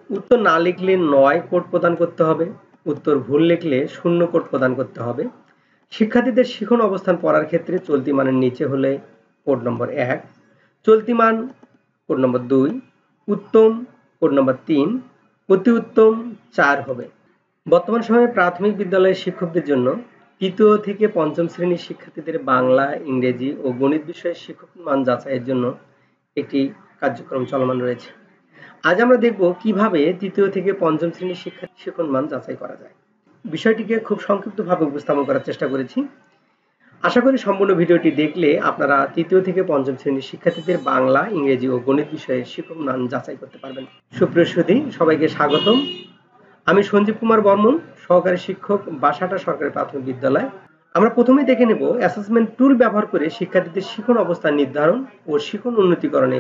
উত্তর না লিখলে ৯ কোড প্রদান করতে হবে, উত্তর ভুল লিখলে ০ কোড প্রদান করতে হবে। শিক্ষার্থীদের শিখন অবস্থান পড়ার ক্ষেত্রে চলতি মানের নিচে হলে কোড নম্বর ১, চলতি মান কোড নম্বর ২, উত্তম কোড নম্বর ৩, অতি উত্তম ৪ হবে। বর্তমান সময়ে প্রাথমিক বিদ্যালয়ের শিক্ষকদের জন্য তৃতীয় থেকে পঞ্চম শ্রেণীর শিক্ষার্থীদের বাংলা, ইংরেজি ও গণিত বিষয়ের শিক্ষক মান যাচাইয়ের জন্য একটি কার্যক্রম চলমান রয়েছে। আজ আমরা দেখব কিভাবে তৃতীয় থেকে পঞ্চম শ্রেণীর শিক্ষার্থীর শিখন মান যাচাই করা যায়। বিষয়টিকে খুব সংক্ষিপ্তভাবে উপস্থাপন করার চেষ্টা করেছি। আশা করি সম্পূর্ণ ভিডিওটি দেখলে আপনারা তৃতীয় থেকে পঞ্চম শ্রেণীর শিক্ষার্থীদের বাংলা, ইংরেজি ও গণিত বিষয়ে শিক্ষক মান যাচাই করতে পারবেন। সুপ্রিয় সুধী, সবাইকে স্বাগতম। আমি সঞ্জীব কুমার বর্মন, সহকারী শিক্ষক, বাসাটা সরকারি প্রাথমিক বিদ্যালয়। আমরা প্রথমেই দেখে নেব অ্যাসেসমেন্ট টুল ব্যবহার করে শিক্ষার্থীদের শিখন অবস্থান নির্ধারণ ও শিখন উন্নতিকরণে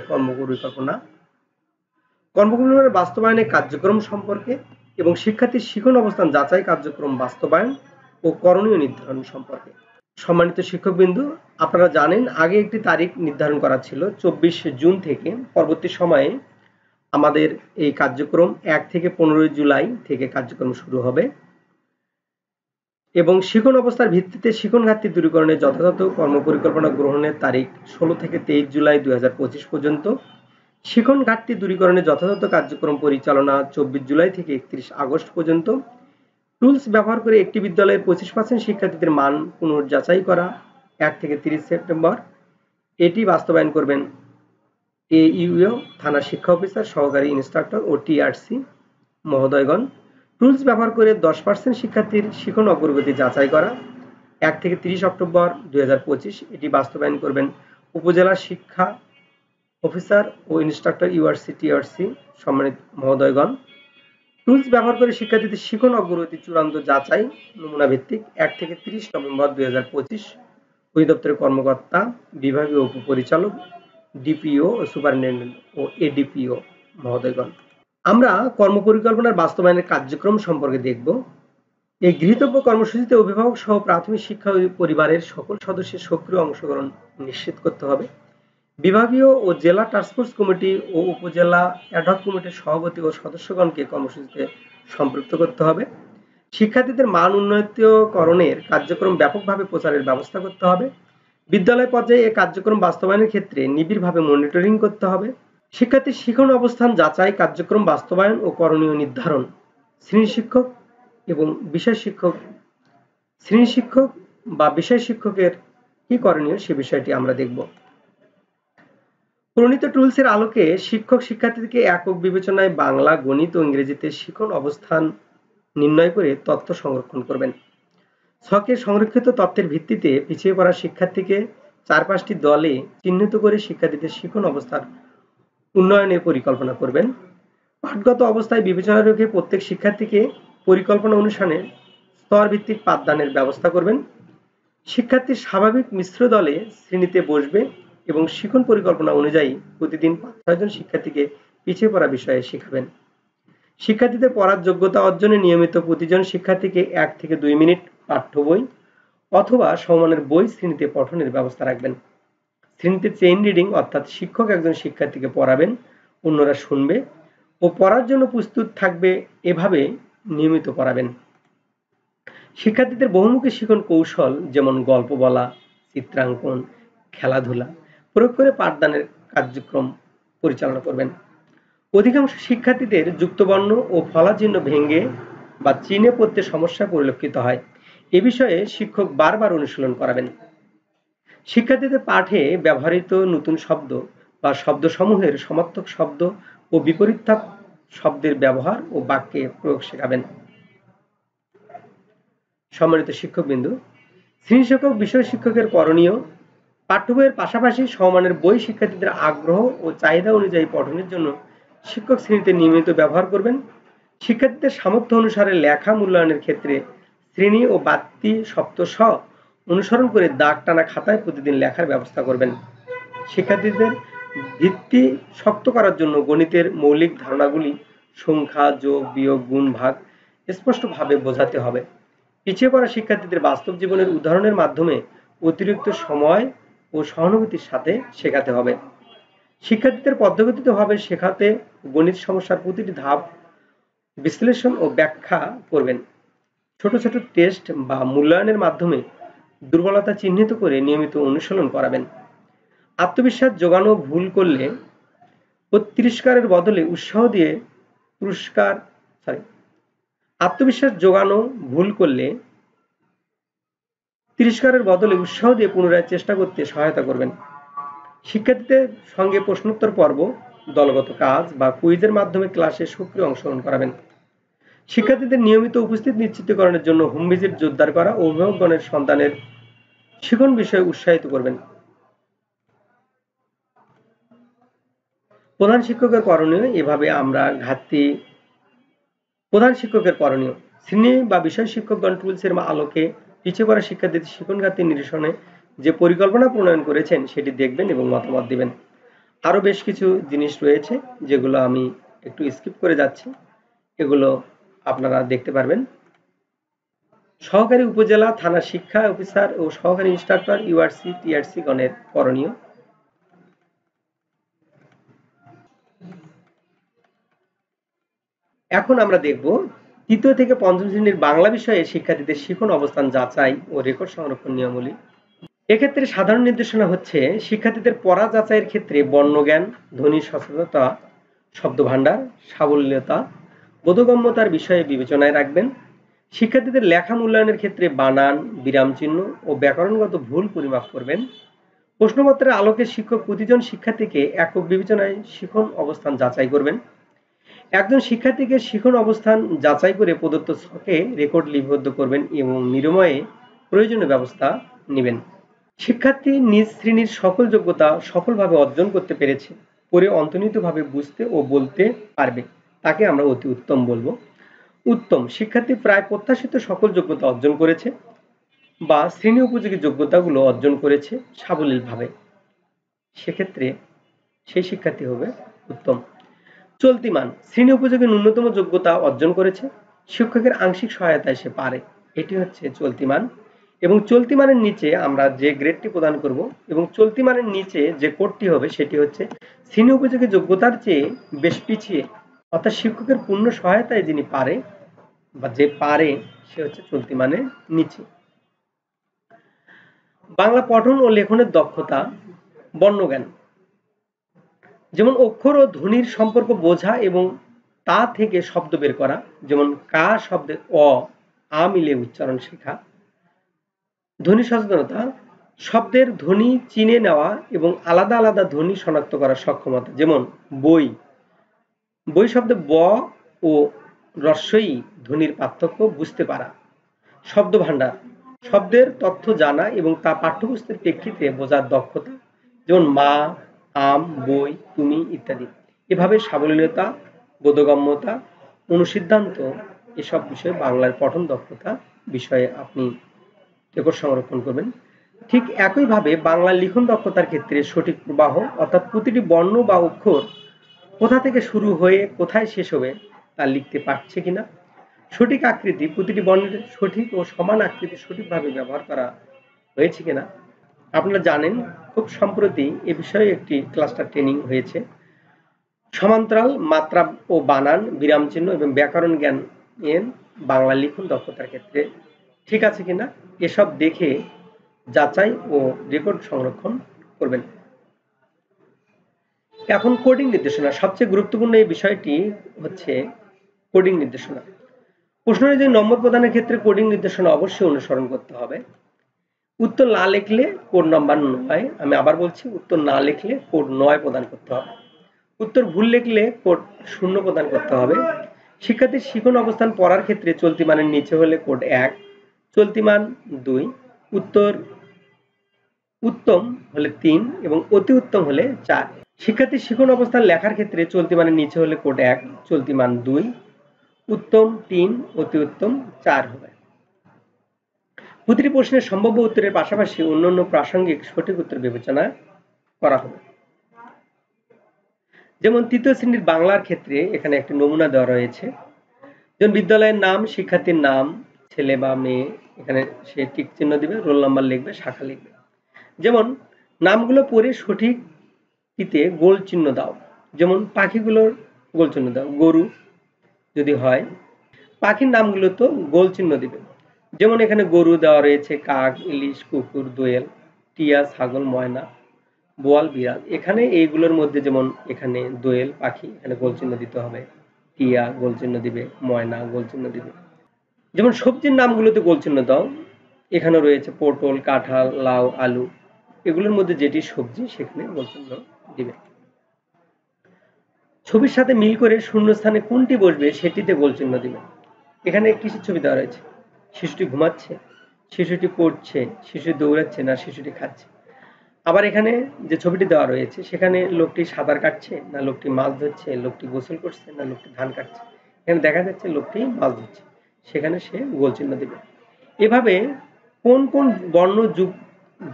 কর্মপরিকল্পনার বাস্তবায়নের কার্যক্রম সম্পর্কে এবং শিক্ষার্থীর শিখন অবস্থান যাচাই কার্যক্রম বাস্তবায়ন ও করণীয় নির্ধারণ সম্পর্কে। সম্মানিত শিক্ষকবৃন্দ, আপনারা জানেন আগে একটি তারিখ নির্ধারণ করা ছিল ২৪ জুন থেকে। পরবর্তী সময়ে আমাদের এই কার্যক্রম ১ থেকে ১৫ জুলাই থেকে কার্যক্রম শুরু হবে এবং শিখন অবস্থার ভিত্তিতে শিখন ঘাটতি দূরীকরণের যথাযথ কর্মপরিকল্পনা গ্রহণের তারিখ ১৬ থেকে ২৩ জুলাই ২০২৫ পর্যন্ত, শিখন ঘাটতি দূরীকরণের যথাযথ কার্যক্রম পরিচালনা ২৪ জুলাই থেকে ৩১ আগস্ট পর্যন্ত। টুলস ব্যবহার করে একটি বিদ্যালয়ের ২৫% শিক্ষার্থীদের মান পুনর্যাচাই করা ১ থেকে ৩০ সেপ্টেম্বর। এটি বাস্তবায়ন করবেন AUO, থানা শিক্ষা অফিসার, সহকারী ইনস্ট্রাক্টর ও TRC মহোদয়গণ। টুলস ব্যবহার করে 10% শিক্ষার্থীর শিখন অগ্রগতি যাচাই করা ১ থেকে ৩০ অক্টোবর ২০২৫। এটি বাস্তবায়ন করবেন উপজেলা শিক্ষা অফিসার ও ইনস্ট্রাক্টর URC TRC সম্মানিত মহোদয়গণ। টুলস ব্যবহার করে শিক্ষার্থীদের শিখন অগ্রগতি চূড়ান্ত যাচাই নমুনা ভিত্তিক ১ থেকে ৩০ নভেম্বর ২০২৫। অধিদপ্তরের কর্মকর্তা, বিভাগীয় উপপরিচালক, DPO ও সুপারিনটেনডেন্ট ও ADPO মহোদয়গণ। আমরা কর্মপরিকল্পনার বাস্তবায়নের কার্যক্রম সম্পর্কে দেখব। এই গৃহীতব্য কর্মসূচিতে অভিভাবক সহ প্রাথমিক শিক্ষা পরিবারের সকল সদস্যের সক্রিয় অংশগ্রহণ নিশ্চিত করতে হবে। বিভাগীয় ও জেলা টাস্কফোর্স কমিটি ও উপজেলা অ্যাডহক কমিটির সভাপতি ও সদস্যগণকে কর্মসূচিতে সম্পৃক্ত করতে হবে। শিক্ষার্থীদের মান উন্নয়নকরণের কার্যক্রম ব্যাপকভাবে প্রচারের ব্যবস্থা করতে হবে। বিদ্যালয় পর্যায়ে এই কার্যক্রম বাস্তবায়নের ক্ষেত্রে নিবিড়ভাবে মনিটরিং করতে হবে। শিক্ষার্থীর শিখন অবস্থান যাচাই কার্যক্রম বাস্তবায়ন ও করণীয় নির্ধারণ। শ্রেণী শিক্ষক এবং বিষয় শিক্ষক, শ্রেণী শিক্ষক বা বিষয় শিক্ষকের কি করণীয় সে বিষয়টি আমরা দেখব। প্রণীত টুলসের আলোকে শিক্ষক শিক্ষার্থীকে একক বিবেচনায় বাংলা, গণিত ও ইংরেজিতে শিখন অবস্থান নির্ণয় করে তথ্য সংরক্ষণ করবেন। ছকে সংরক্ষিত তথ্যের ভিত্তিতে পিছিয়ে পড়া শিক্ষার্থীকে ৪-৫টি দলে চিহ্নিত করে শিক্ষার্থীদের শিখন অবস্থার উন্নয়নের পরিকল্পনা করবেন। পাঠগত অবস্থায় বিবেচনা রেখে প্রত্যেক শিক্ষার্থীকে পরিকল্পনা অনুসারে স্তর ভিত্তিক পাঠদানের ব্যবস্থা করবেন। শিক্ষার্থীর স্বাভাবিক মিশ্র দলে শ্রেণীতে বসবে এবং শিখন পরিকল্পনা অনুযায়ী প্রতিদিন ৫-৬ জন শিক্ষার্থীকে পিছিয়ে পড়া বিষয়ে শেখাবেন। শিক্ষার্থীদের পড়ার যোগ্যতা অর্জনে নিয়মিত প্রতিজন শিক্ষার্থীকে ১ থেকে ২ মিনিট পাঠ্য বই অথবা সমমানের বই শ্রেণীতে পঠনের ব্যবস্থা রাখবেন। শ্রেণীতে চেইন রিডিং অর্থাৎ শিক্ষক একজন শিক্ষার্থীকে পড়াবেন, অন্যরা শুনবে ও পড়ার জন্য প্রস্তুত থাকবে, এভাবে নিয়মিত পড়াবেন। শিক্ষার্থীদের বহুমুখী শিখন কৌশল যেমন গল্প বলা, চিত্রাঙ্কন, খেলাধুলা প্রয়োগ করে পাঠদানের কার্যক্রম পরিচালনা করবেন। অধিকাংশ শিক্ষার্থীদের যুক্তবর্ণ ও ফলাচিহ্ন ভেঙে বা চিহ্নে পড়তে সমস্যা পরিলক্ষিত হয়। এ বিষয়ে শিক্ষক বারবার অনুশীলন করাবেন। শিক্ষার্থীদের পাঠে ব্যবহৃত নতুন শব্দ বা শব্দসমূহের সমার্থক শব্দ ও বিপরীতার্থক শব্দের ব্যবহার ও বাক্যে প্রয়োগ শেখাবেন। সম্মানিত শিক্ষকবৃন্দ, শ্রেণী শিক্ষক, বিষয় শিক্ষকের করণীয়: পাঠ্য বইয়ের পাশাপাশি সমমানের বই শিক্ষার্থীদের আগ্রহ ও চাহিদা অনুযায়ী পঠনের জন্য শিক্ষক শ্রেণীতে নিয়মিত ব্যবহার করবেন। শিক্ষার্থীদের সামর্থ্য অনুসারে লেখা মূল্যায়নের ক্ষেত্রে শ্রেণী ও বাড়তি সপ্তশ অনুসরণ করে দাগ টানা খাতায় প্রতিদিন লেখার ব্যবস্থা করবেন। শিক্ষার্থীদের ভিত্তি শক্ত করার জন্য গণিতের মৌলিক ধারণাগুলি সংখ্যা, যোগ, বিয়োগ, গুণ, ভাগ স্পষ্টভাবে বোঝাতে হবে। পিছিয়ে পড়া শিক্ষার্থীদের বাস্তব জীবনের উদাহরণের মাধ্যমে অতিরিক্ত সময় ও সহানুভূতির সাথে শেখাতে হবে। শিক্ষার্থীদের পদ্ধতিগতভাবে শেখাতে গণিত সমস্যার প্রতিটি ধাপ বিশ্লেষণ ও ব্যাখ্যা করবেন। ছোট ছোট টেস্ট বা মূল্যায়নের মাধ্যমে দুর্বলতা চিহ্নিত করে নিয়মিত অনুশীলন করাবেন। আত্মবিশ্বাস জোগানো ভুল করলে ও তিরস্কারের বদলে উৎসাহ দিয়ে পুরস্কার আত্মবিশ্বাস জোগানো ভুল করলে তিরস্কারের বদলে উৎসাহ দিয়ে পুনরায় চেষ্টা করতে সহায়তা করবেন। শিক্ষার্থীদের সঙ্গে প্রশ্নোত্তর পর্ব, দলগত কাজ বা কুইজের মাধ্যমে ক্লাসে সক্রিয় অংশগ্রহণ করাবেন। শিক্ষার্থীদের নিয়মিত উপস্থিতি নিশ্চিতকরণের জন্য হোম ভিজিট জোরদার করা ও অভিভাবকগণের সন্তানের শিখন বিষয়ে উৎসাহিত করবেন। প্রধান শিক্ষকের করণীয়, এভাবে আমরা প্রধান শিক্ষকের করণীয়, শ্রেণী বা বিষয় শিক্ষকগণ টুলসের আলোকে পিছিয়ে পড়া শিক্ষার্থীদের শিখন ঘাটতি নিরসনে যে পরিকল্পনা প্রণয়ন করেছেন সেটি দেখবেন এবং মতামত দিবেন। আরো বেশ কিছু জিনিস রয়েছে যেগুলো আমি একটু স্কিপ করে যাচ্ছি, এগুলো আপনারা দেখতে পারবেন। সহকারী উপজেলা থানা শিক্ষা অফিসার ও সহকারী ইন্সট্রাক্টর ইউআরসি টিআরসি গণের করণীয়। এখন আমরা দেখব তৃতীয় থেকে পঞ্চম শ্রেণীর বাংলা বিষয়ে শিক্ষার্থীদের শিখন অবস্থান যাচাই ও রেকর্ড সংরক্ষণ নিয়মাবলী। এক্ষেত্রে সাধারণ নির্দেশনা হচ্ছে, শিক্ষার্থীদের পড়া যাচাইয়ের ক্ষেত্রে বর্ণজ্ঞান, ধ্বনি সচেতনতা, শব্দভাণ্ডার, সাবলীলতা, বোধগম্যতার বিষয়ে বিবেচনায় রাখবেন। শিক্ষার্থীদের লেখা মূল্যায়নের ক্ষেত্রে বানান, বিরাম চিহ্ন ও ব্যাকরণগত ভুল পরিমাপ করবেন। প্রশ্নপত্রের আলোকে শিক্ষক প্রতিজন শিক্ষার্থীকে একক বিবেচনায় শিখন অবস্থান যাচাই করবেন। একজন শিক্ষার্থীকে শিখন অবস্থান যাচাই করে প্রদত্ত ছকে রেকর্ড লিপিবদ্ধ করবেন এবং নিরময়ে প্রয়োজনীয় ব্যবস্থা নেবেন। শিক্ষার্থী নিজ শ্রেণীর সকল যোগ্যতা সফলভাবে অর্জন করতে পেরেছে, পরে অন্তর্নিহিতভাবে বুঝতে ও বলতে পারবে, তাকে আমরা অতি উত্তম বলবো। উত্তম, শিক্ষার্থী প্রায় প্রত্যাশিত সকল যোগ্যতা অর্জন করেছে বা শ্রেণী উপযোগী যোগ্যতাগুলো অর্জন করেছে সাবলীলভাবে, সেক্ষেত্রে সেই শিক্ষার্থী হবে উত্তম। চলতিমান, শ্রেণী উপযোগী ন্যূনতম যোগ্যতা অর্জন করেছে, শিক্ষকের আংশিক সহায়তায় সে পারে, এটি হচ্ছে চলতিমান। এবং চলতিমানের নিচে আমরা যে গ্রেডটি প্রদান করব এবং চলতিমানের নিচে যে কোডটি হবে সেটি হচ্ছে শ্রেণী উপযোগী যোগ্যতার চেয়ে বেশ পিছিয়ে, অর্থাৎ শিক্ষকের পূর্ণ সহায়তায় যিনি পারে বা যে পারে সে হচ্ছে চলতিমানের নিচে। বাংলা পঠন ও লেখনের দক্ষতা, বর্ণজ্ঞান, যেমন অক্ষর ও ধ্বনির সম্পর্ক বোঝা এবং তা থেকে শব্দ বের করা, যেমন কা শব্দে অ আ মিলে উচ্চারণ শেখা। ধ্বনি সচেতনতা, শব্দের ধ্বনি চিনে নেওয়া এবং আলাদা আলাদা ধ্বনি শনাক্ত করার সক্ষমতা, যেমন বই, বই শব্দে ব ও রস্বই ধ্বনির পার্থক্য বুঝতে পারা। শব্দ ভাণ্ডার, শব্দের তথ্য জানা এবং তা পাঠ্যপুস্তকের প্রেক্ষিতে বোঝার দক্ষতা, যেমন মা, আম, বই, তুমি ইত্যাদি। এভাবে সাবলীলতা, বোধগম্যতা, অনুসিদ্ধান্ত এসব বিষয়ে বাংলার পঠন দক্ষতা বিষয়ে আপনি রেকর্ড সংরক্ষণ করবেন। ঠিক একইভাবে বাংলার লিখন দক্ষতার ক্ষেত্রে সঠিক প্রবাহ, অর্থাৎ প্রতিটি বর্ণ বা অক্ষর কোথা থেকে শুরু হয়ে কোথায় শেষ হবে তা লিখতে পারছে কিনা, সঠিক আকৃতি, প্রতিটি বর্ণের সঠিক ও সমান আকৃতি সঠিকভাবে ব্যবহার করা হয়েছে কিনা। আপনারা জানেন খুব সম্প্রতি এ বিষয়ে একটি ক্লাস্টার ট্রেনিং হয়েছে। সমান্তরাল, মাত্রা ও বানান, বিরাম চিহ্ন এবং ব্যাকরণ জ্ঞান এর বাংলা লিখন দক্ষতার ক্ষেত্রে ঠিক আছে কিনা এসব দেখে যাচাই ও রেকর্ড সংরক্ষণ করবেন। এখন কোডিং নির্দেশনা, সবচেয়ে গুরুত্বপূর্ণ এই বিষয়টি হচ্ছে কোডিং নির্দেশনা। প্রশ্ন অনুযায়ী নম্বর প্রদানের ক্ষেত্রে কোডিং নির্দেশনা অবশ্যই অনুসরণ করতে হবে। উত্তর না লিখলে কোড নাম্বার 9, আমি আবার বলছি, উত্তর না লিখলে কোড 9 প্রদান করতে হবে। উত্তর ভুল লিখলে কোড 0 প্রদান করতে হবে। শিক্ষার্থীর শিখন অবস্থান পড়ার ক্ষেত্রে চলতি মানের নিচে হলে কোড 1, চলতি মান 2, উত্তর উত্তম হলে 3 এবং অতি উত্তম হলে 4। শিক্ষার্থীর শিখন অবস্থান লেখার ক্ষেত্রে চলতি মানের নিচে হলে কোড 1, চলতি মান 2, উত্তম 3, অতি উত্তম 4 হবে। প্রতিটি প্রশ্নের সম্ভাব্য উত্তরের পাশাপাশি অন্যান্য প্রাসঙ্গিক সঠিক উত্তর বিবেচনা করা হবে। যেমন তৃতীয় শ্রেণীর বাংলার ক্ষেত্রে এখানে একটি নমুনা দেওয়া রয়েছে। যেমন বিদ্যালয়ের নাম, শিক্ষার্থীর নাম, ছেলে বা মেয়ে, এখানে সে টিক চিহ্ন দিবে, রোল নাম্বার লিখবে, শাখা লিখবে। যেমন নামগুলো পড়ে সঠিকটিতে গোল চিহ্ন দাও, যেমন পাখিগুলোর গোল চিহ্ন দাও, গরু, যদি হয় পাখির নামগুলো তো গোল চিহ্ন দিবে। যেমন এখানে গরু দেওয়া রয়েছে, কাক, ইলিশ, কুকুর, দোয়েল, টিয়া, ছাগল, ময়না, বোয়াল, বিড়াল। এখানে এইগুলোর মধ্যে যেমন এখানে দোয়েল পাখি, এখানে গোল চিহ্ন দিতে হবে, টিয়া গোল চিহ্ন দিবে, ময়না গোল চিহ্ন দিবে। যেমন সবজির নামগুলোতে গোল চিহ্ন দাও, এখানে রয়েছে পটল, কাঁঠাল, লাউ, আলু, এগুলোর মধ্যে যেটি সবজি সেখানে গোল চিহ্ন দিবে। ছবির সাথে মিল করে শূন্যস্থানে কোনটি বসবে সেটিতে গোল চিহ্ন দিবে। এখানে কিসের ছবি দেওয়া রয়েছে? শিশুটি ঘুমাচ্ছে, শিশুটি পড়ছে, শিশু দৌড়াচ্ছে, না শিশুটি খাচ্ছে। আবার এখানে যে ছবিটি দেওয়া রয়েছে সেখানে লোকটি সাঁতার কাটছে, না লোকটি মাছ ধরছে, লোকটি গোসল করছে, না লোকটি ধান কাটছে। এখানে দেখা যাচ্ছে লোকটি মাছ ধরছে, সেখানে সে গোল চিহ্ন দিবে। এভাবে কোন কোন বর্ণ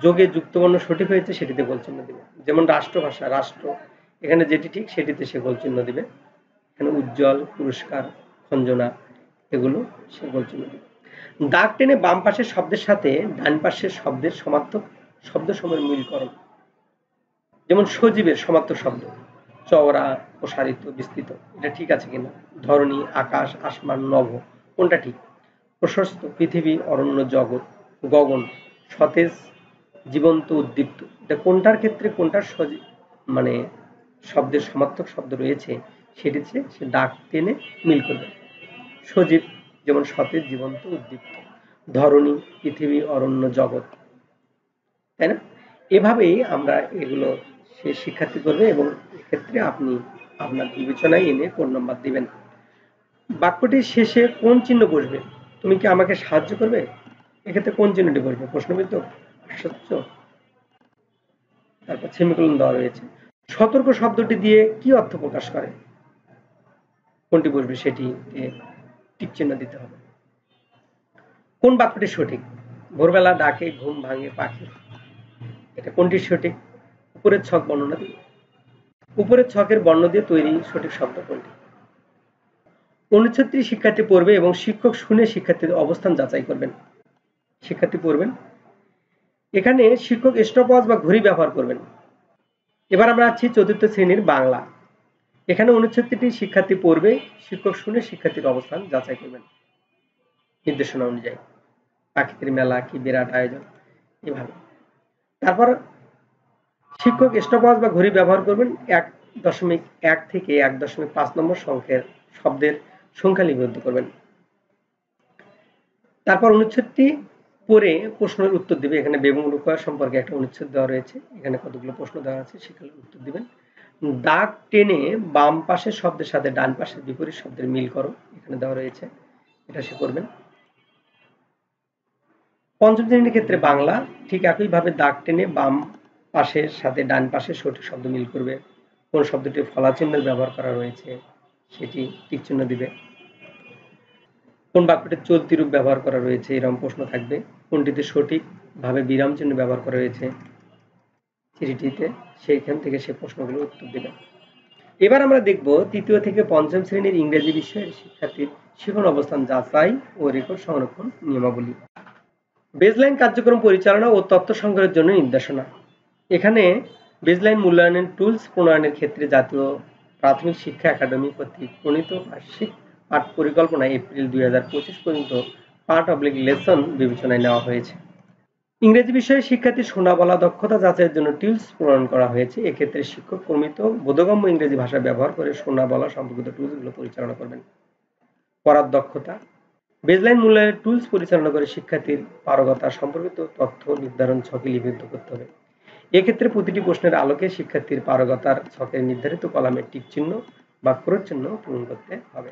যোগে যুক্ত বর্ণ সঠিক হয়েছে সেটিতে গোল চিহ্ন দিবে। যেমন রাষ্ট্রভাষা, রাষ্ট্র, এখানে যেটি ঠিক সেটিতে সে গোল চিহ্ন দিবে। এখানে উজ্জ্বল, পুরস্কার, খঞ্জনা, এগুলো সে গোল চিহ্ন দিবে। দাগ টেনে বাম পাশের শব্দের সাথে ডান পাশের শব্দের সমার্থক শব্দ সময়ের মিলকরণ। যেমন সজীবের সমার্থক শব্দ চওড়া, প্রসারিত, বিস্তৃত, এটা ঠিক আছে কিনা। ধরণী, আকাশ, আসমান, নভ, কোনটা ঠিক। প্রশস্ত, পৃথিবী, অরণ্য, জগৎ, গগন, সতেজ, জীবন্ত, উদ্দীপ্ত, এটা কোনটার ক্ষেত্রে কোনটার মানে শব্দের সমার্থক শব্দ রয়েছে সেটিতে সে দাগ টেনে মিল করবে। সজীব যেমন সতেজ, জীবন্ত, উদ্দীপ্ত। ধরণী, পৃথিবী, অরণ্য, জগৎ, তাই না? এভাবেই আমরা এগুলো সে শিক্ষার্থী করবে এবং এক্ষেত্রে আপনি আপনার বিবেচনায় এনে কোন নাম্বার দিবেন। বাক্যটির শেষে কোন চিহ্ন বসবে? তুমি কি আমাকে সাহায্য করবে? এক্ষেত্রে কোন চিহ্নটি বসবে? প্রশ্নবিদ্ধক, আশ্চর্য, তারপর সেমিকোলন দেওয়া রয়েছে। সতর্ক শব্দটি দিয়ে কি অর্থ প্রকাশ করে? কোনটি বসবে সেটি টিক চিহ্ন দিতে হবে। কোন বাক্যটি সঠিক? ভোরবেলা ডাকে ঘুম ভাঙে পাখি, এটা কোনটি সঠিক? উপরের ছক বর্ণনা দিন। উপরের ছকের বর্ণ দিয়ে তৈরি সঠিক শব্দ কোনটি? অনুচ্ছেদটি শিক্ষার্থী পড়বে এবং শিক্ষক শুনে শিক্ষার্থীদের অবস্থান যাচাই করবেন। শিক্ষার্থী পড়বেন, এখানে শিক্ষক স্টপওয়াচ বা ঘড়ি ব্যবহার করবেন। এবার আমরা আছি চতুর্থ শ্রেণীর বাংলা। এখানে অনুচ্ছেদটি শিক্ষার্থী পড়বে, শিক্ষক শুনে শিক্ষার্থীর অবস্থান যাচাই করবেন নির্দেশনা অনুযায়ী। প্রাকৃতিক মেলা কি বিরাট আয়োজন, এভাবে। তারপর শিক্ষক স্টপওয়াচ বা ঘড়ি ব্যবহার করবেন 1.1 থেকে 1.5 নম্বর সংখ্যের শব্দের সংখ্যা লিপিবদ্ধ করবেন। তারপর অনুচ্ছেদটি পড়ে প্রশ্নের উত্তর দিবে। এখানে বেগম রোকেয়া সম্পর্কে একটা অনুচ্ছেদ দেওয়া রয়েছে, এখানে কতগুলো প্রশ্ন দেওয়া আছে সেগুলোর উত্তর দিবেন। দাগ টেনে বাম পাশের শব্দের সাথে ডান পাশের বিপরীত শব্দের মিল করো, এখানে দেওয়া রয়েছে, এটা সে করবেন। পঞ্চম শ্রেণীর ক্ষেত্রে বাংলা, ঠিক একইভাবে দাগ টেনে বাম পাশের সাথে ডান পাশের সঠিক শব্দ মিল করবে। কোন শব্দটি ফলা চিহ্নের ব্যবহার করা রয়েছে সেটি টিক চিহ্ন দিবে। কোন বাক্যটি চলতি রূপ ব্যবহার করা রয়েছে এরকম প্রশ্ন থাকবে। কোনটিতে সঠিকভাবে বিরাম চিহ্ন ব্যবহার করা রয়েছে চিঠিটিতে, সেইখান থেকে সে প্রশ্নগুলোর উত্তর দেবে। এবার আমরা দেখব তৃতীয় থেকে পঞ্চম শ্রেণীর ইংরেজি বিষয়ের শিক্ষার্থীর শিখন অবস্থান যাচাই ও রেকর্ড সংরক্ষণ নিয়মাবলী। বেজলাইন কার্যক্রম পরিচালনা ও তথ্য সংগ্রহের জন্য নির্দেশনা। এখানে বেজলাইন মূল্যায়নের টুলস প্রণয়নের ক্ষেত্রে জাতীয় প্রাথমিক শিক্ষা একাডেমি কর্তৃক প্রণীত বার্ষিক পাঠ পরিকল্পনা এপ্রিল 2025 পর্যন্ত পাঠ/লেসন বিবেচনায় নেওয়া হয়েছে। ইংরেজি বিষয়ে শিক্ষার্থীর শোনা বলা দক্ষতা যাচাইয়ের জন্য টুলস প্রণয়ন করা হয়েছে। এক্ষেত্রে শিক্ষক প্রমিত বোধগম্য ইংরেজি ভাষা ব্যবহার করে শোনা বলা সম্পর্কিত টুলসগুলো পরিচালনা করবেন। পড়ার দক্ষতা, বেজলাইন মূল্যায়নের টুলস পরিচালনা করে শিক্ষার্থীর পারগতা সম্পর্কিত তথ্য নির্ধারণ ছকে লিপিবদ্ধ করতে হবে। এক্ষেত্রে প্রতিটি প্রশ্নের আলোকে শিক্ষার্থীর পারগতার ছকের নির্ধারিত কলামে টিক চিহ্ন বা ক্রস চিহ্ন পূরণ করতে হবে।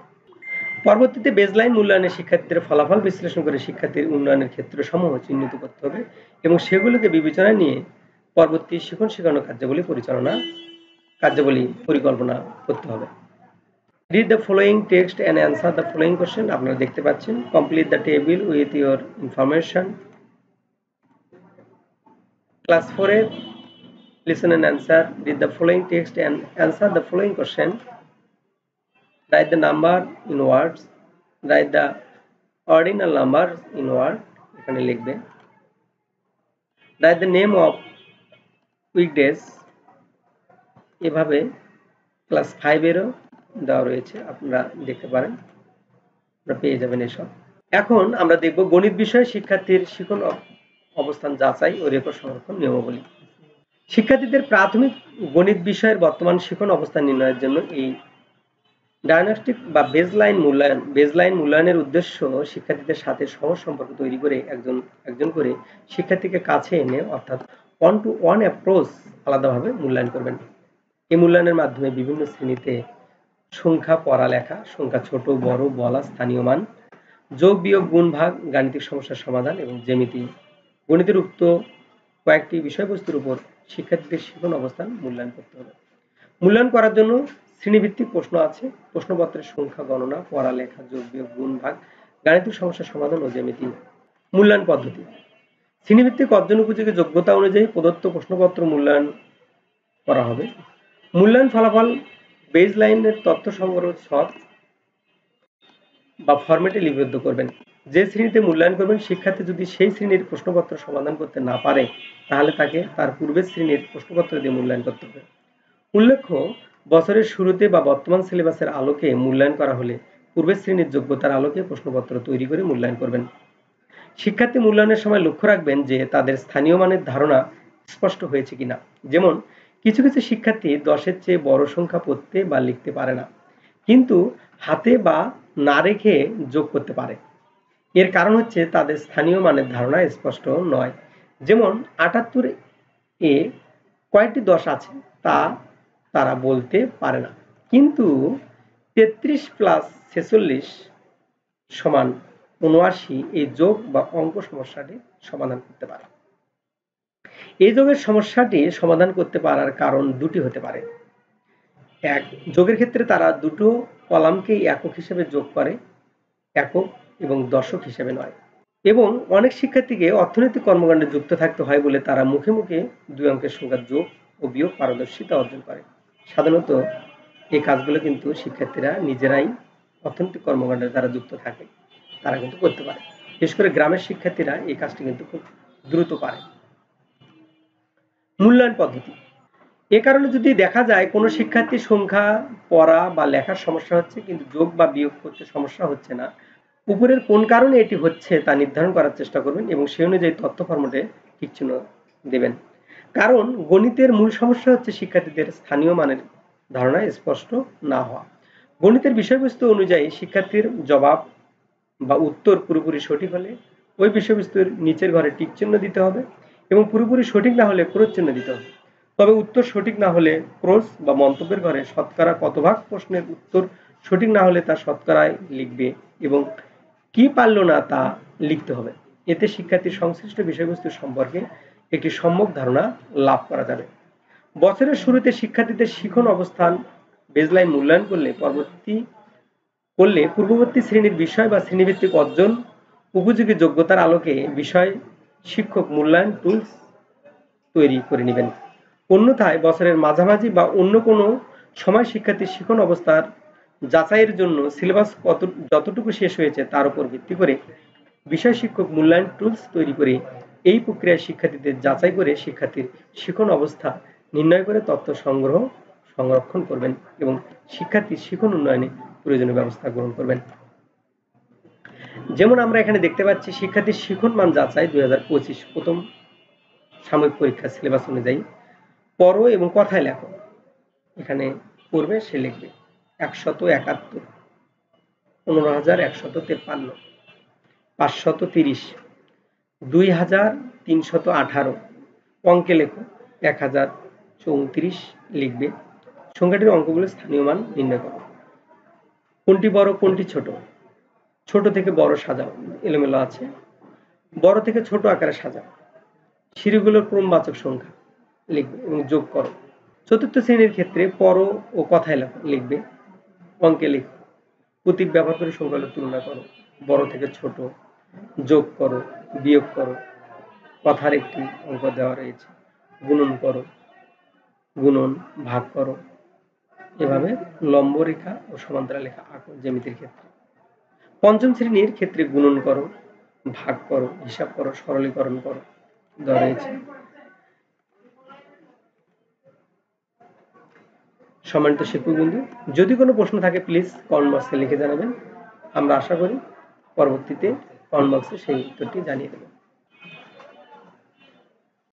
পরবর্তীতে বেজলাইন মূল্যায়নে শিক্ষার্থীদের ফলাফল বিশ্লেষণ করে শিক্ষার্থীর উন্নয়নের ক্ষেত্রসমূহ চিহ্নিত করতে হবে এবং সেগুলোকে বিবেচনায় নিয়ে পরবর্তী শিখন শেখানো কার্যাবলী পরিকল্পনা করতে হবে। Read the following text and answer the following question. আপনারা দেখতে পাচ্ছেন, complete the table with your information. Class 4 এর listen and answer. Read the following text and answer the following question. Write the number in words. Write the ordinal number in word. এখানে লিখবে। Write the name of weekdays. এভাবে class 5 এরও দেওয়া রয়েছে, আপনারা দেখতে পারেন। আপনারা পেয়ে যাবেন এসব। এখন আমরা দেখব গণিত বিষয়ে শিক্ষার্থীর শিখন অবস্থান যাচাই ও রেকর্ড সংরক্ষণ নিয়মাবলী। শিক্ষার্থীদের প্রাথমিক গণিত বিষয়ের বর্তমান শিখন অবস্থান নির্ণয়ের জন্য এই ডায়াগনস্টিক বা বেজলাইন মূল্যায়নের উদ্দেশ্য শিক্ষার্থীদের সাথে সহজ সম্পর্ক তৈরি করে একজন করে শিক্ষার্থীকে কাছে এনে অর্থাৎ ওয়ান টু ওয়ান অ্যাপ্রোচ আলাদাভাবে মূল্যায়ন করবেন। এই মূল্যায়নের মাধ্যমে বিভিন্ন শ্রেণীতে সংখ্যা, পড়ালেখা, সংখ্যা ছোট বড় বলা, স্থানীয় মান, যোগ বিয়োগ গুণ ভাগ, গাণিতিক সমস্যার সমাধান এবং জ্যামিতি, গণিতের উক্ত কয়েকটি বিষয়বস্তুর উপর শিক্ষার্থীদের শিখন অবস্থান মূল্যায়ন করতে হবে। মূল্যায়ন করার জন্য শ্রেণীভিত্তিক প্রশ্ন আছে। প্রশ্নপত্রের সংখ্যা গণনা, পড়ালেখা, যোগ বিয়োগ গুণ ভাগ, গাণিতিক সমস্যার সমাধান ও জ্যামিতি। মূল্যায়ন পদ্ধতি: শ্রেণীভিত্তিক অর্জন উপযোগী যোগ্যতা অনুযায়ী প্রদত্ত প্রশ্নপত্র মূল্যায়ন করা হবে। মূল্যায়ন ফলাফল বেজলাইনের তথ্য সংগ্রহ ছক বা ফরম্যাটে লিপিবদ্ধ করবেন। যে শ্রেণীতে মূল্যায়ন করবেন শিক্ষার্থী যদি সেই শ্রেণীর প্রশ্নপত্র সমাধান করতে না পারে তাহলে তাকে তার পূর্বের শ্রেণীর প্রশ্নপত্র দিয়ে মূল্যায়ন করতে হবে। উল্লেখ্য, বছরের শুরুতে বা বর্তমান সিলেবাসের আলোকে মূল্যায়ন করা হলে পূর্বের শ্রেণীর যোগ্যতার আলোকে প্রশ্নপত্র তৈরি করে মূল্যায়ন করবেন। শিক্ষার্থী মূল্যায়নের সময় লক্ষ্য রাখবেন যে তাদের স্থানীয় মানের ধারণা স্পষ্ট হয়েছে কিনা। যেমন কিছু কিছু শিক্ষার্থী 10-এর চেয়ে বড় সংখ্যা পড়তে বা লিখতে পারে না, কিন্তু হাতে বা না রেখে যোগ করতে পারে। এর কারণ হচ্ছে তাদের স্থানীয় মানের ধারণা স্পষ্ট নয়। যেমন 78-এ কয়টি 10 আছে তা তারা বলতে পারে না, কিন্তু 33 প্লাস 46 সমান 79 এই যোগ বা অঙ্ক সমস্যাটি সমাধান করতে পারে। এই যোগের সমস্যাটি সমাধান করতে পারার কারণ দুটি হতে পারে। এক, যোগের ক্ষেত্রে তারা দুটো কলামকেই একক হিসেবে যোগ করে, একক এবং দশক হিসেবে নয়। এবং অনেক শিক্ষার্থীকে অর্থনৈতিক কর্মকাণ্ডে যুক্ত থাকতে হয় বলে তারা মুখে মুখে দুই অঙ্কের সংখ্যার যোগ ও বিয়োগ পারদর্শিতা অর্জন করে। সাধারণত এই কাজগুলো কিন্তু শিক্ষার্থীরা নিজেরাই অর্থনৈতিক কর্মকাণ্ডে যারা যুক্ত থাকে তারা কিন্তু করতে পারে। বিশেষ করে গ্রামের শিক্ষার্থীরা এই কাজটি কিন্তু খুব দ্রুত পারে। মূল্যায়ন পদ্ধতি: এ কারণে যদি দেখা যায় কোনো শিক্ষার্থীর সংখ্যা পড়া বা লেখার সমস্যা হচ্ছে কিন্তু যোগ বা বিয়োগ করতে সমস্যা হচ্ছে না, উপরের কোন কারণে এটি হচ্ছে তা নির্ধারণ করার চেষ্টা করবেন এবং সেই অনুযায়ী তথ্য ফরম্যাটে টিক চিহ্ন দেবেন। কারণ গণিতের মূল সমস্যা হচ্ছে শিক্ষার্থীদের স্থানীয় মানের ধারণা স্পষ্ট না হওয়া। গণিতের বিষয়বস্তু অনুযায়ী শিক্ষার্থীর জবাব বা উত্তর পুরোপুরি সঠিক হলে ওই বিষয়বস্তুর নিচের ঘরে টিক চিহ্ন দিতে হবে এবং পুরোপুরি সঠিক না হলে ক্রস চিহ্ন দিতে হবে। তবে উত্তর সঠিক না হলে ক্রস বা মন্তব্যের ঘরে শতকরা কত ভাগ প্রশ্নের উত্তর সঠিক না হলে তা শতকরায় লিখবে এবং কি পারল না তা লিখতে হবে। এতে শিক্ষার্থীর সংশ্লিষ্ট বিষয়বস্তু সম্পর্কে একটি সম্যক ধারণা লাভ করা যাবে। বছরের শুরুতে শিক্ষার্থীদের শিখন অবস্থান বেজলাইন মূল্যায়ন করলে পূর্ববর্তী শ্রেণীর বিষয় বা শ্রেণীভিত্তিক অর্জন উপযোগী যোগ্যতার আলোকে বিষয় শিক্ষক মূল্যায়ন টুলস তৈরি করে নেবেন। অন্যথায় বছরের মাঝামাঝি বা অন্য কোনো সময় শিক্ষার্থীর শিখন অবস্থার যাচাইয়ের জন্য সিলেবাস যতটুকু শেষ হয়েছে তার উপর ভিত্তি করে বিষয় শিক্ষক মূল্যায়ন টুলস তৈরি করে এই প্রক্রিয়ায় শিক্ষার্থীদের যাচাই করে শিক্ষার্থীর শিখন অবস্থা নির্ণয় করে তথ্য সংরক্ষণ করবেন এবং শিক্ষার্থীর শিখন উন্নয়নে প্রয়োজনীয় ব্যবস্থা গ্রহণ করবেন। যেমন আমরা এখানে দেখতে পাচ্ছি শিক্ষার্থীর শিখন মান যাচাই 2025 প্রথম সাময়িক পরীক্ষা সিলেবাস অনুযায়ী পড়ো এবং কথায় লেখো। এখানে পড়বে সে লিখবে 171, 15,153, 530, 2,318, অঙ্কে লেখো 1034 লিখবে। সংখ্যাটির অঙ্কগুলো স্থানীয় মান নির্ণয় করো। কোনটি বড় কোনটি ছোট, ছোট থেকে বড় সাজাও, এলোমেলো আছে, বড় থেকে ছোট আকারে সাজাও। সিঁড়িগুলোর ক্রমবাচক সংখ্যা লিখবে এবং যোগ করো। চতুর্থ শ্রেণীর ক্ষেত্রে পড়ো ও কথায় লেখো লিখবে, অঙ্কে লিখো। প্রতীক ব্যবহার করে সংখ্যাগুলো তুলনা করো, বড় থেকে ছোট, যোগ করো, বিয়োগ করো, কথার একটি অঙ্ক দেওয়া রয়েছে, গুণন করো, গুণন, ভাগ করো। এভাবে লম্ব রেখা ও সমান্তরাল রেখা আঁকো জ্যামিতির ক্ষেত্রে। পঞ্চম শ্রেণীর ক্ষেত্রে গুণন করো, ভাগ করো, হিসাব করো, সরলীকরণ করো দেওয়া রয়েছে। সম্মানিত শিক্ষকবৃন্দ, যদি কোনো প্রশ্ন থাকে প্লিজ কমেন্ট বক্সে লিখে জানাবেন। আমরা আশা করি পরবর্তীতে কমেন্ট বক্সে সেই উত্তরটি জানিয়ে দেব।